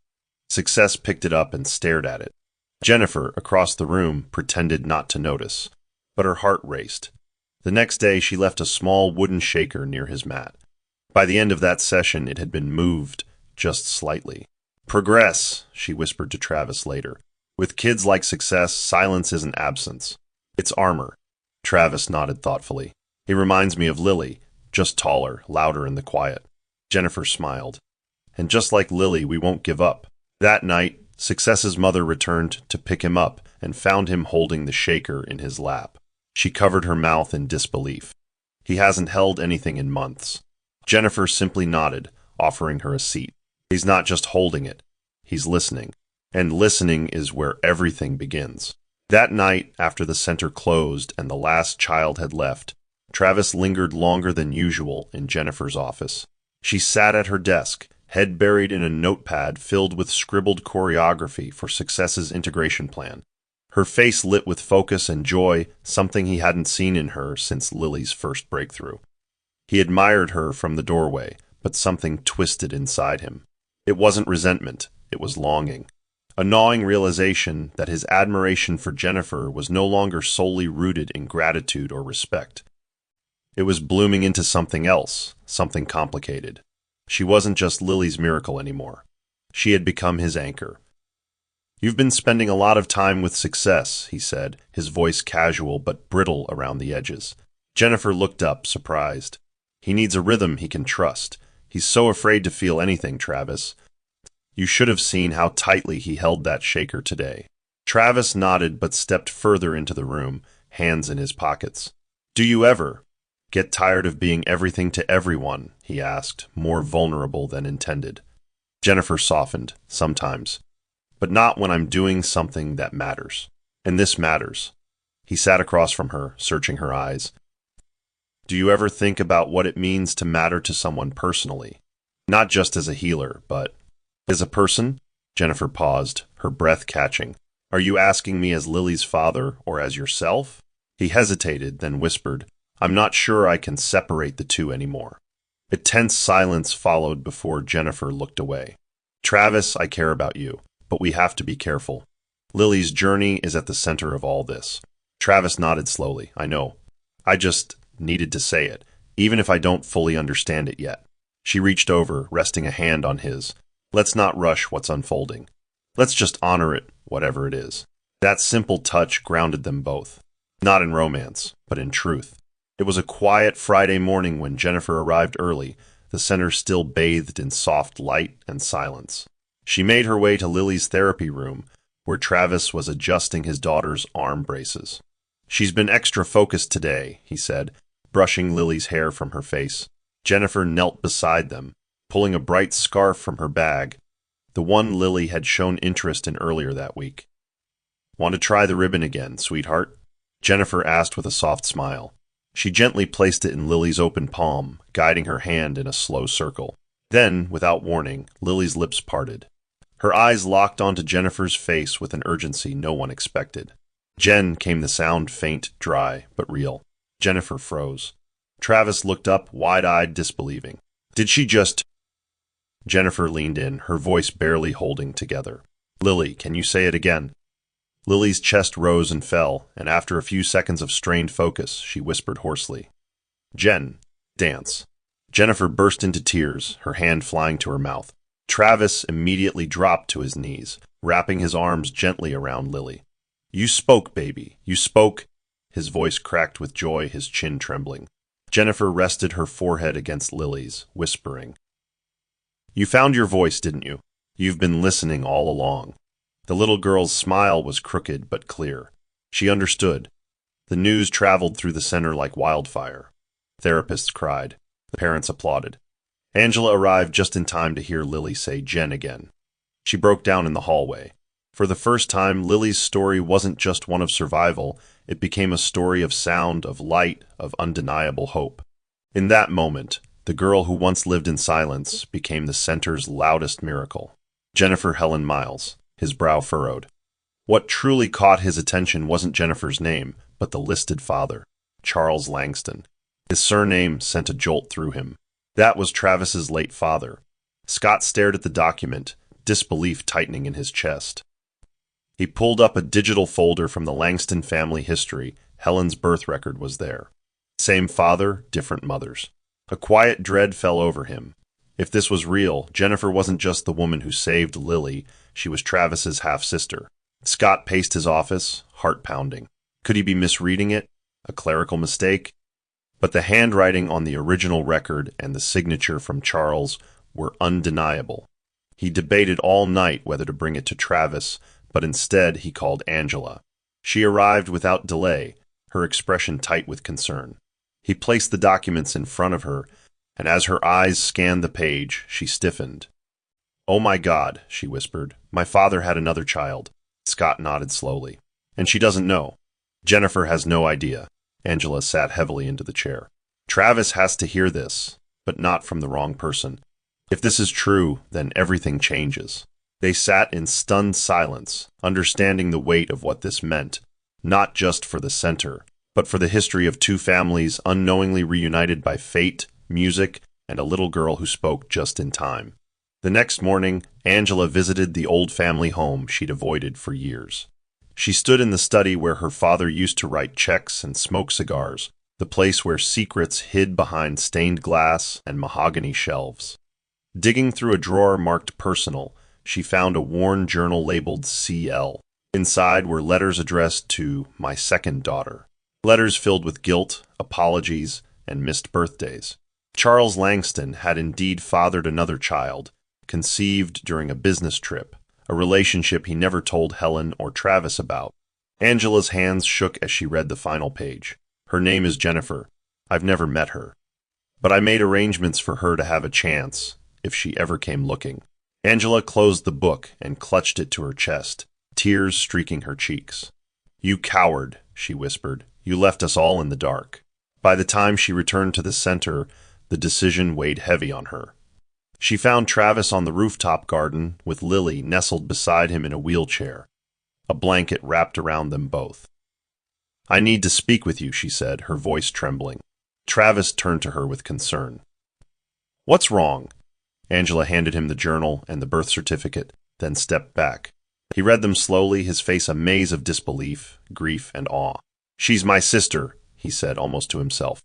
Success picked it up and stared at it. Jennifer, across the room, pretended not to notice, but her heart raced. The next day, she left a small wooden shaker near his mat. By the end of that session, it had been moved, just slightly. "Progress," she whispered to Travis later. "With kids like Success, silence isn't absence. It's armor." Travis nodded thoughtfully. "He reminds me of Lily, just taller, louder in the quiet." Jennifer smiled. "And just like Lily, we won't give up." That night, Success's mother returned to pick him up and found him holding the shaker in his lap. She covered her mouth in disbelief. He hasn't held anything in months. Jennifer simply nodded, offering her a seat. He's not just holding it. He's listening. And listening is where everything begins. That night, after the center closed and the last child had left, Travis lingered longer than usual in Jennifer's office. She sat at her desk, head buried in a notepad filled with scribbled choreography for Success's integration plan. Her face lit with focus and joy, something he hadn't seen in her since Lily's first breakthrough. He admired her from the doorway, but something twisted inside him. It wasn't resentment, it was longing. A gnawing realization that his admiration for Jennifer was no longer solely rooted in gratitude or respect. It was blooming into something else, something complicated. She wasn't just Lily's miracle anymore. She had become his anchor. "You've been spending a lot of time with Success," he said, his voice casual but brittle around the edges. Jennifer looked up, surprised. "He needs a rhythm he can trust. He's so afraid to feel anything, Travis. You should have seen how tightly he held that shaker today." Travis nodded but stepped further into the room, hands in his pockets. "Do you ever get tired of being everything to everyone?" he asked, more vulnerable than intended. Jennifer softened, "Sometimes. But not when I'm doing something that matters. And this matters." He sat across from her, searching her eyes. "Do you ever think about what it means to matter to someone personally? Not just as a healer, but as a person?" Jennifer paused, her breath catching. "Are you asking me as Lily's father or as yourself?" He hesitated, then whispered, "I'm not sure I can separate the two anymore." A tense silence followed before Jennifer looked away. "Travis, I care about you, but we have to be careful. Lily's journey is at the center of all this." Travis nodded slowly. "I know. I just needed to say it, even if I don't fully understand it yet." She reached over, resting a hand on his. "Let's not rush what's unfolding. Let's just honor it, whatever it is." That simple touch grounded them both. Not in romance, but in truth. It was a quiet Friday morning when Jennifer arrived early, the center still bathed in soft light and silence. She made her way to Lily's therapy room, where Travis was adjusting his daughter's arm braces. "She's been extra focused today," he said, brushing Lily's hair from her face. Jennifer knelt beside them, pulling a bright scarf from her bag, the one Lily had shown interest in earlier that week. "Want to try the ribbon again, sweetheart?" Jennifer asked with a soft smile. She gently placed it in Lily's open palm, guiding her hand in a slow circle. Then, without warning, Lily's lips parted. Her eyes locked onto Jennifer's face with an urgency no one expected. "Jen," came the sound, faint, dry, but real. Jennifer froze. Travis looked up, wide-eyed, disbelieving. "Did she just—" Jennifer leaned in, her voice barely holding together. "Lily, can you say it again?" Lily's chest rose and fell, and after a few seconds of strained focus, she whispered hoarsely, "Jen, dance." Jennifer burst into tears, her hand flying to her mouth. Travis immediately dropped to his knees, wrapping his arms gently around Lily. "You spoke, baby. You spoke." His voice cracked with joy, his chin trembling. Jennifer rested her forehead against Lily's, whispering, "You found your voice, didn't you? You've been listening all along." The little girl's smile was crooked but clear. She understood. The news traveled through the center like wildfire. Therapists cried. The parents applauded. Angela arrived just in time to hear Lily say Jen again. She broke down in the hallway. For the first time, Lily's story wasn't just one of survival, it became a story of sound, of light, of undeniable hope. In that moment, the girl who once lived in silence became the center's loudest miracle. Jennifer Helen Miles, his brow furrowed. What truly caught his attention wasn't Jennifer's name, but the listed father, Charles Langston. His surname sent a jolt through him. That was Travis's late father. Scott stared at the document, disbelief tightening in his chest. He pulled up a digital folder from the Langston family history. Helen's birth record was there. Same father, different mothers. A quiet dread fell over him. If this was real, Jennifer wasn't just the woman who saved Lily, she was Travis's half-sister. Scott paced his office, heart pounding. Could he be misreading it? A clerical mistake? But the handwriting on the original record and the signature from Charles were undeniable. He debated all night whether to bring it to Travis, but instead he called Angela. She arrived without delay, her expression tight with concern. He placed the documents in front of her, and as her eyes scanned the page, she stiffened. "Oh my God," she whispered. "My father had another child." Scott nodded slowly. "And she doesn't know." "Jennifer has no idea." Angela sat heavily into the chair. "Travis has to hear this, but not from the wrong person. If this is true, then everything changes." They sat in stunned silence, understanding the weight of what this meant, not just for the center, but for the history of two families unknowingly reunited by fate, music, and a little girl who spoke just in time. The next morning, Angela visited the old family home she'd avoided for years. She stood in the study where her father used to write checks and smoke cigars, the place where secrets hid behind stained glass and mahogany shelves. Digging through a drawer marked personal, she found a worn journal labeled CL. Inside were letters addressed to my second daughter. Letters filled with guilt, apologies, and missed birthdays. Charles Langston had indeed fathered another child, conceived during a business trip, a relationship he never told Helen or Travis about. Angela's hands shook as she read the final page. "Her name is Jennifer. I've never met her. But I made arrangements for her to have a chance, if she ever came looking." Angela closed the book and clutched it to her chest, tears streaking her cheeks. "You coward," she whispered. "You left us all in the dark." By the time she returned to the center, the decision weighed heavy on her. She found Travis on the rooftop garden, with Lily nestled beside him in a wheelchair. A blanket wrapped around them both. "I need to speak with you," she said, her voice trembling. Travis turned to her with concern. "What's wrong?" Angela handed him the journal and the birth certificate, then stepped back. He read them slowly, his face a maze of disbelief, grief, and awe. "She's my sister," he said almost to himself.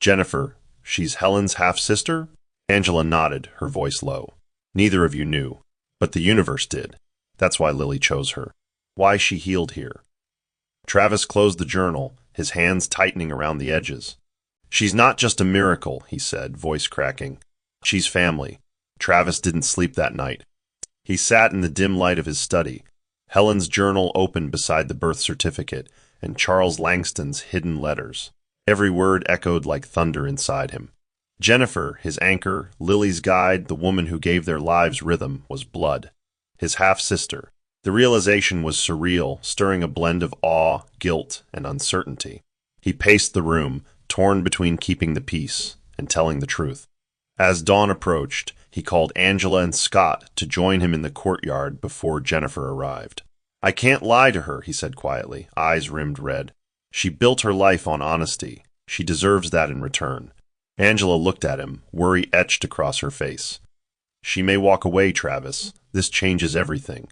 "Jennifer, she's Helen's half-sister?" Angela nodded, her voice low. "Neither of you knew, but the universe did. That's why Lily chose her. Why she healed here." Travis closed the journal, his hands tightening around the edges. "She's not just a miracle," he said, voice cracking. "She's family." Travis didn't sleep that night. He sat in the dim light of his study. Helen's journal opened beside the birth certificate, and Charles Langston's hidden letters. Every word echoed like thunder inside him. Jennifer, his anchor, Lily's guide, the woman who gave their lives rhythm, was blood. His half-sister. The realization was surreal, stirring a blend of awe, guilt, and uncertainty. He paced the room, torn between keeping the peace and telling the truth. As dawn approached, he called Angela and Scott to join him in the courtyard before Jennifer arrived. "I can't lie to her," he said quietly, eyes rimmed red. "She built her life on honesty. She deserves that in return." Angela looked at him, worry etched across her face. "She may walk away, Travis. This changes everything."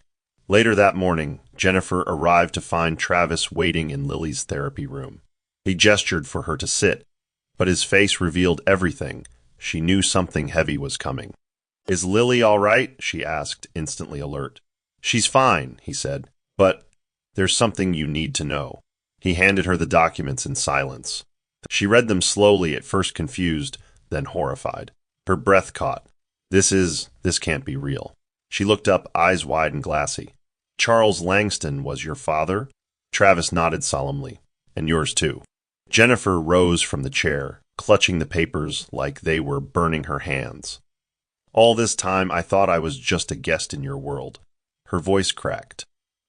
Later that morning, Jennifer arrived to find Travis waiting in Lily's therapy room. He gestured for her to sit, but his face revealed everything. She knew something heavy was coming. "Is Lily all right?" she asked, instantly alert. "She's fine," he said, "but there's something you need to know." He handed her the documents in silence. She read them slowly, at first confused, then horrified. Her breath caught. This can't be real." She looked up, eyes wide and glassy. Charles Langston was your father? Travis nodded solemnly. And yours too. Jennifer rose from the chair, clutching the papers like they were burning her hands. All this time I thought I was just a guest in your world. Her voice cracked.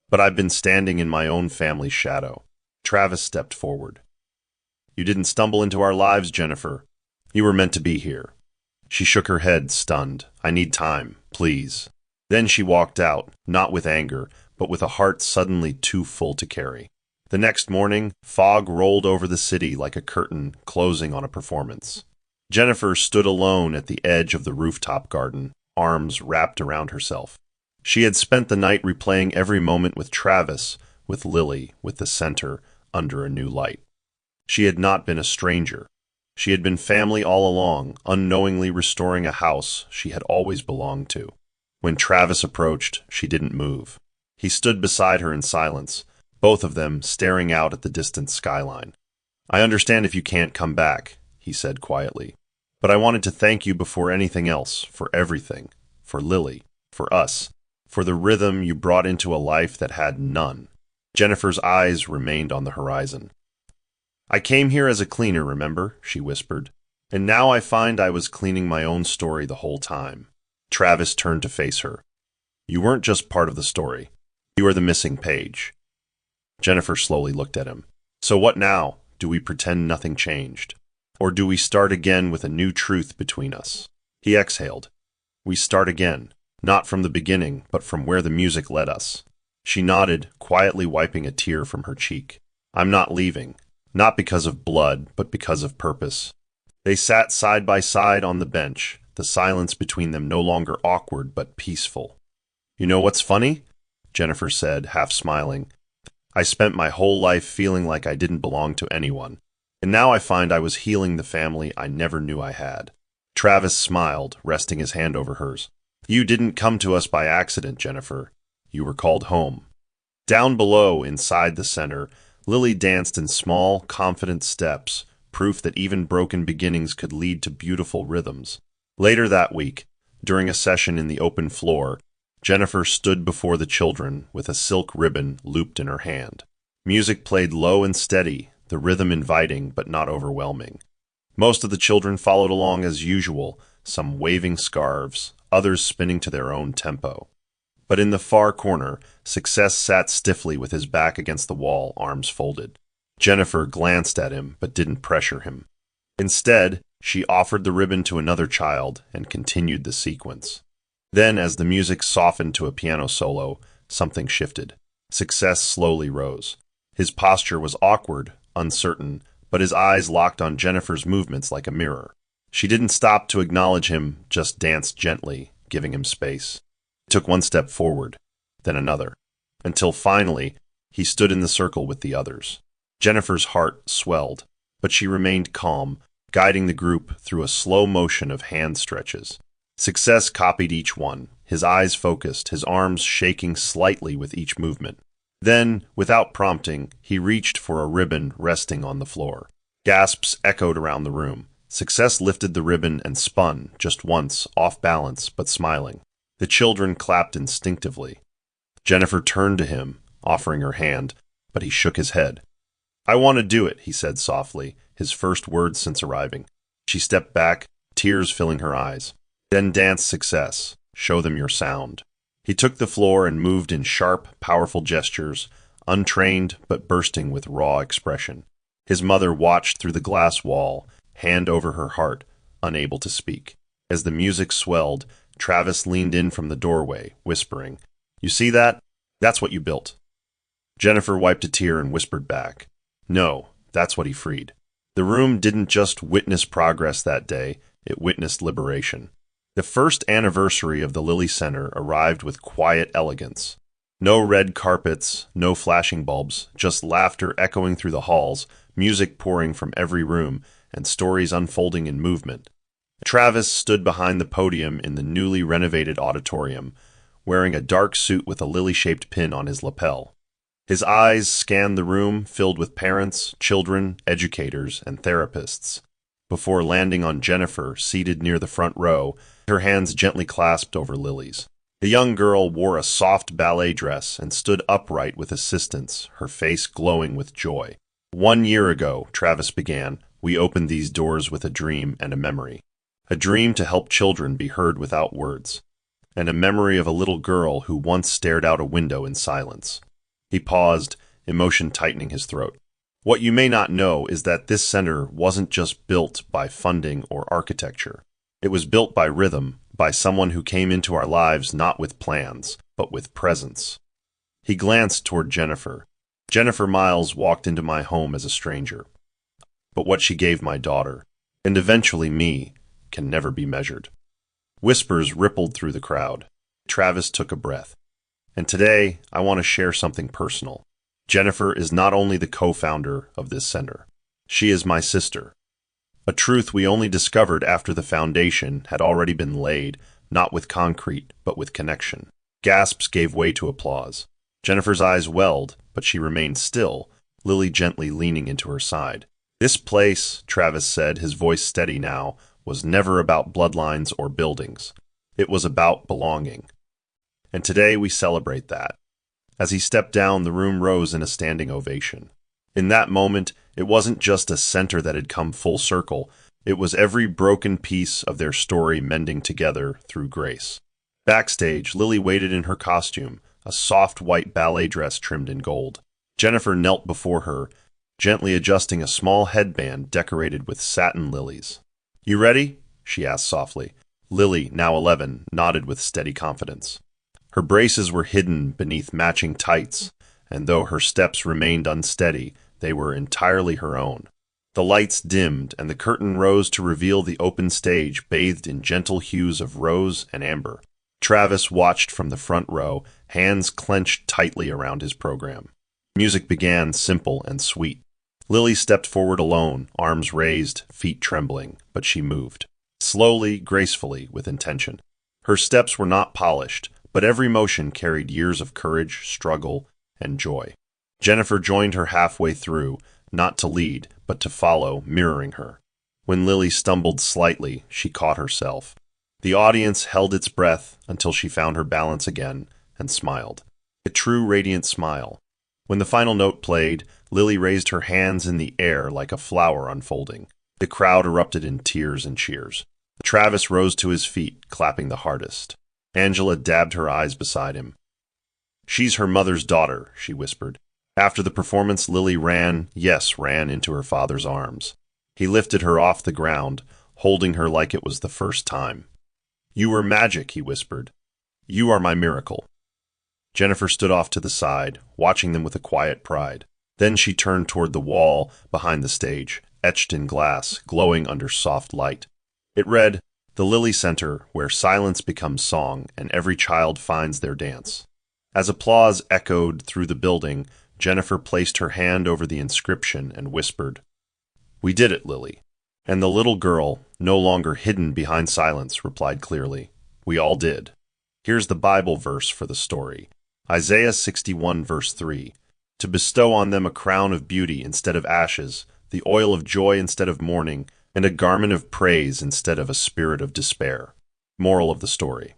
But I've been standing in my own family's shadow. Travis stepped forward. You didn't stumble into our lives, Jennifer. You were meant to be here. She shook her head, stunned. I need time, please. Then she walked out, not with anger, but with a heart suddenly too full to carry. The next morning, fog rolled over the city like a curtain closing on a performance. Jennifer stood alone at the edge of the rooftop garden, arms wrapped around herself. She had spent the night replaying every moment with Travis, with Lily, with the center, under a new light. She had not been a stranger. She had been family all along, unknowingly restoring a house she had always belonged to. When Travis approached, she didn't move. He stood beside her in silence, both of them staring out at the distant skyline. I understand if you can't come back, he said quietly. But I wanted to thank you before anything else, for everything, for Lily, for us, for the rhythm you brought into a life that had none. Jennifer's eyes remained on the horizon. I came here as a cleaner, remember? She whispered. And now I find I was cleaning my own story the whole time. Travis turned to face her. You weren't just part of the story. You are the missing page. Jennifer slowly looked at him. So what now? Do we pretend nothing changed? Or do we start again with a new truth between us? He exhaled. We start again, not from the beginning, but from where the music led us. She nodded, quietly wiping a tear from her cheek. I'm not leaving. Not because of blood, but because of purpose. They sat side by side on the bench, the silence between them no longer awkward but peaceful. You know what's funny? Jennifer said, half smiling. I spent my whole life feeling like I didn't belong to anyone, and now I find I was healing the family I never knew I had. Travis smiled, resting his hand over hers. You didn't come to us by accident, Jennifer. You were called home. Down below, inside the center, Lily danced in small, confident steps, proof that even broken beginnings could lead to beautiful rhythms. Later that week, during a session in the open floor, Jennifer stood before the children with a silk ribbon looped in her hand. Music played low and steady, the rhythm inviting but not overwhelming. Most of the children followed along as usual, some waving scarves, others spinning to their own tempo. But in the far corner, Success sat stiffly with his back against the wall, arms folded. Jennifer glanced at him, but didn't pressure him. Instead, she offered the ribbon to another child and continued the sequence. Then, as the music softened to a piano solo, something shifted. Success slowly rose. His posture was awkward, uncertain, but his eyes locked on Jennifer's movements like a mirror. She didn't stop to acknowledge him, just danced gently, giving him space. He took one step forward, then another, until finally he stood in the circle with the others. Jennifer's heart swelled, but she remained calm, guiding the group through a slow motion of hand stretches. Success copied each one, his eyes focused, his arms shaking slightly with each movement. Then, without prompting, he reached for a ribbon resting on the floor. Gasps echoed around the room. Success lifted the ribbon and spun, just once, off balance, but smiling. The children clapped instinctively. Jennifer turned to him, offering her hand, but he shook his head. I want to do it, he said softly, his first words since arriving. She stepped back, tears filling her eyes. Then dance Success. Show them your sound. He took the floor and moved in sharp, powerful gestures, untrained but bursting with raw expression. His mother watched through the glass wall, hand over her heart, unable to speak. As the music swelled, Travis leaned in from the doorway, whispering, You see that? That's what you built. Jennifer wiped a tear and whispered back, No, that's what he freed. The room didn't just witness progress that day, it witnessed liberation. The first anniversary of the Lilly Center arrived with quiet elegance. No red carpets, no flashing bulbs, just laughter echoing through the halls, music pouring from every room, and stories unfolding in movement. Travis stood behind the podium in the newly renovated auditorium, wearing a dark suit with a lily-shaped pin on his lapel. His eyes scanned the room filled with parents, children, educators, and therapists, before landing on Jennifer, seated near the front row, her hands gently clasped over Lily's. The young girl wore a soft ballet dress and stood upright with assistance, her face glowing with joy. 1 year ago, Travis began, we opened these doors with a dream and a memory. A dream to help children be heard without words, and a memory of a little girl who once stared out a window in silence. He paused, emotion tightening his throat. What you may not know is that this center wasn't just built by funding or architecture. It was built by rhythm, by someone who came into our lives not with plans, but with presence. He glanced toward Jennifer. Jennifer Miles walked into my home as a stranger. But what she gave my daughter, and eventually me, can never be measured. Whispers rippled through the crowd. Travis took a breath. And today, I want to share something personal. Jennifer is not only the co-founder of this center. She is my sister. A truth we only discovered after the foundation had already been laid, not with concrete, but with connection. Gasps gave way to applause. Jennifer's eyes welled, but she remained still, Lily gently leaning into her side. This place, Travis said, his voice steady now, was never about bloodlines or buildings. It was about belonging. And today we celebrate that. As he stepped down, the room rose in a standing ovation. In that moment, it wasn't just a center that had come full circle. It was every broken piece of their story mending together through grace. Backstage, Lily waited in her costume, a soft white ballet dress trimmed in gold. Jennifer knelt before her, gently adjusting a small headband decorated with satin lilies. "You ready?" she asked softly. Lily, now 11, nodded with steady confidence. Her braces were hidden beneath matching tights, and though her steps remained unsteady, they were entirely her own. The lights dimmed, and the curtain rose to reveal the open stage bathed in gentle hues of rose and amber. Travis watched from the front row, hands clenched tightly around his program. Music began simple and sweet. Lily stepped forward alone, arms raised, feet trembling, but she moved. Slowly, gracefully, with intention. Her steps were not polished, but every motion carried years of courage, struggle, and joy. Jennifer joined her halfway through, not to lead, but to follow, mirroring her. When Lily stumbled slightly, she caught herself. The audience held its breath until she found her balance again and smiled. A true radiant smile. When the final note played, Lily raised her hands in the air like a flower unfolding. The crowd erupted in tears and cheers. Travis rose to his feet, clapping the hardest. Angela dabbed her eyes beside him. "She's her mother's daughter," she whispered. After the performance, Lily ran into her father's arms. He lifted her off the ground, holding her like it was the first time. "You were magic," he whispered. "You are my miracle." Jennifer stood off to the side, watching them with a quiet pride. Then she turned toward the wall behind the stage, etched in glass, glowing under soft light. It read, "The Lily Center, where silence becomes song and every child finds their dance." As applause echoed through the building, Jennifer placed her hand over the inscription and whispered, "We did it, Lily." And the little girl, no longer hidden behind silence, replied clearly, "We all did." Here's the Bible verse for the story. Isaiah 61 verse 3. "To bestow on them a crown of beauty instead of ashes, the oil of joy instead of mourning, and a garment of praise instead of a spirit of despair." Moral of the story.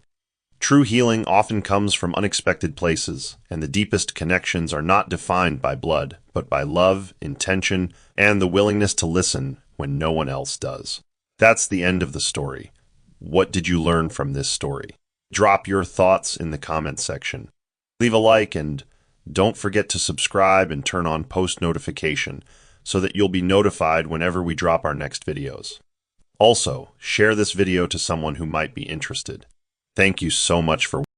True healing often comes from unexpected places, and the deepest connections are not defined by blood, but by love, intention, and the willingness to listen when no one else does. That's the end of the story. What did you learn from this story? Drop your thoughts in the comment section. Leave a like and don't forget to subscribe and turn on post notification so that you'll be notified whenever we drop our next videos. Also, share this video to someone who might be interested. Thank you so much for